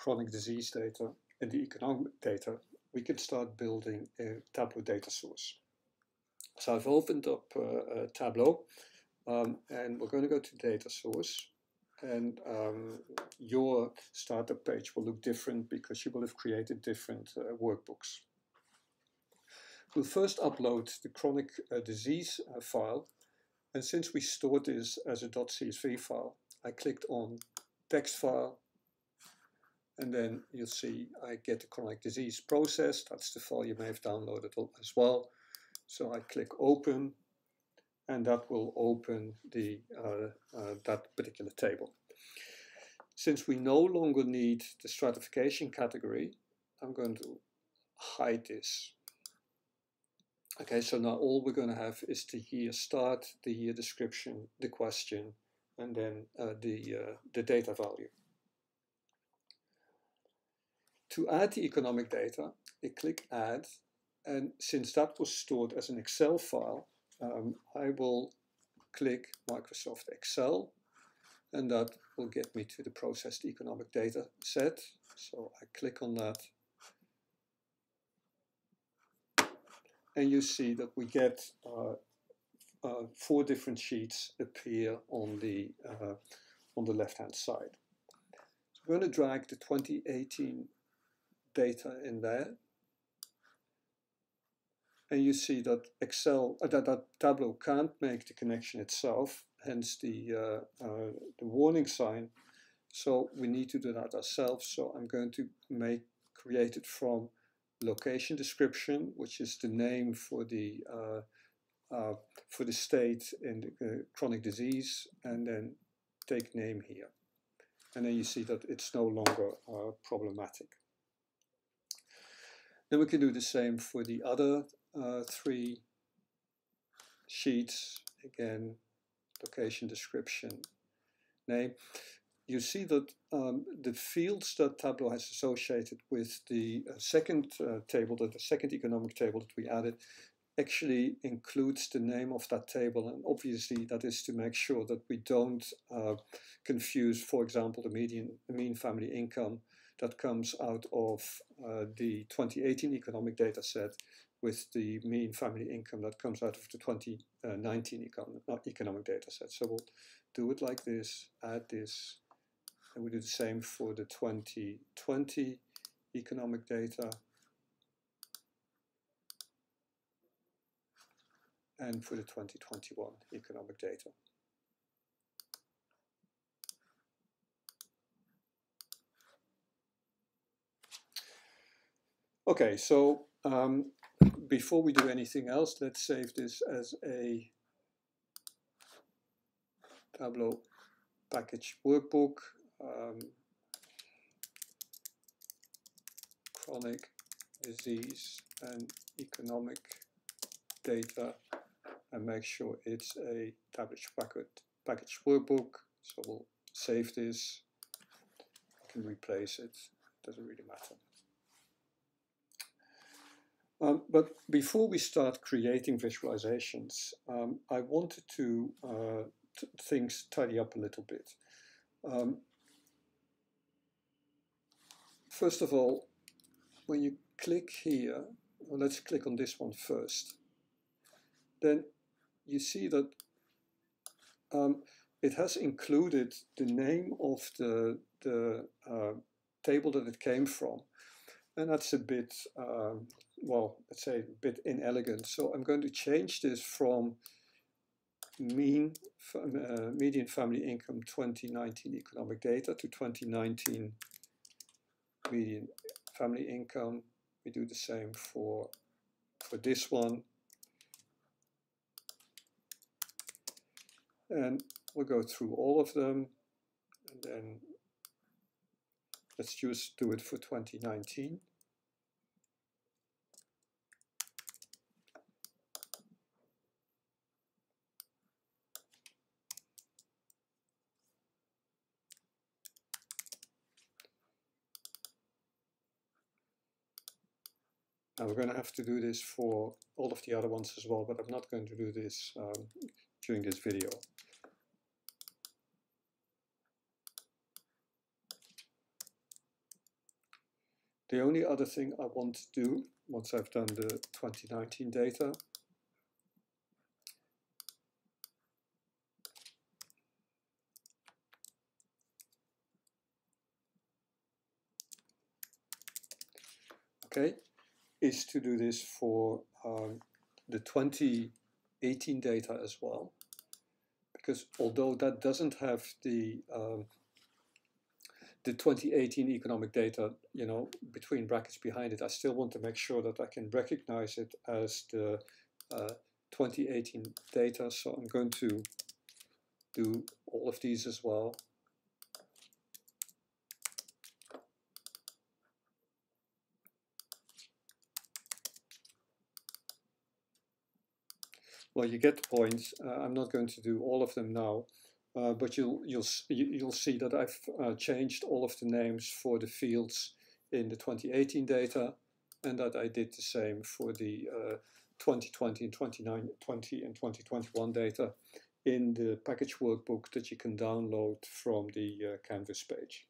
chronic disease data and the economic data, we can start building a Tableau data source. So I've opened up Tableau, and we're going to go to data source, and your startup page will look different because you will have created different workbooks. We'll first upload the chronic disease file, and since we stored this as a .csv file, I clicked on text file, and then you'll see I get the chronic disease processed. That's the file you may have downloaded as well. So I click open, and that will open the that particular table. Since we no longer need the stratification category, I'm going to hide this. Okay, so now all we're going to have is the year start, the year description, the question, and then the data value. To add the economic data, I click add, and since that was stored as an Excel file, I will click Microsoft Excel, and that will get me to the processed economic data set. So I click on that, and you see that we get 4 different sheets appear on the left-hand side. So I'm going to drag the 2018 data in there, and you see that that Tableau can't make the connection itself, hence the warning sign. So we need to do that ourselves. So I'm going to create it from location description, which is the name for the state in the chronic disease, and then take name here. And then you see that it's no longer problematic. Then we can do the same for the other 3 sheets. Again, location description, name. You see that the fields that Tableau has associated with the second table, the second economic table that we added, actually includes the name of that table, and obviously that is to make sure that we don't confuse, for example, the mean family income that comes out of the 2018 economic data set with the mean family income that comes out of the 2019 economic data set. So we'll do it like this, add this, and we do the same for the 2020 economic data, and for the 2021 economic data. Okay, so before we do anything else, let's save this as a Tableau package workbook, chronic disease and economic data, and make sure it's a Tableau package workbook. So we'll save this, we can replace it, doesn't really matter. But before we start creating visualizations, I wanted to things tidy up a little bit. First of all, when you click here, well, let's click on this one first, then you see that it has included the name of the table that it came from. And that's a bit, well, let's say a bit inelegant. So I'm going to change this from median family income 2019 economic data to 2019 median family income. We do the same for this one. And we'll go through all of them, and then let's just do it for 2019. Now we're going to have to do this for all of the other ones as well, but I'm not going to do this during this video. The only other thing I want to do, once I've done the 2019 data, okay, is to do this for the 2018 data as well. Because although that doesn't have the 2018 economic data, you know, between brackets behind it, I still want to make sure that I can recognize it as the 2018 data. So I'm going to do all of these as well. Well, you get the point. I'm not going to do all of them now, but you'll see that I've changed all of the names for the fields in the 2018 data, and that I did the same for the 2020 and 2020 and 2021 data in the package workbook that you can download from the Canvas page.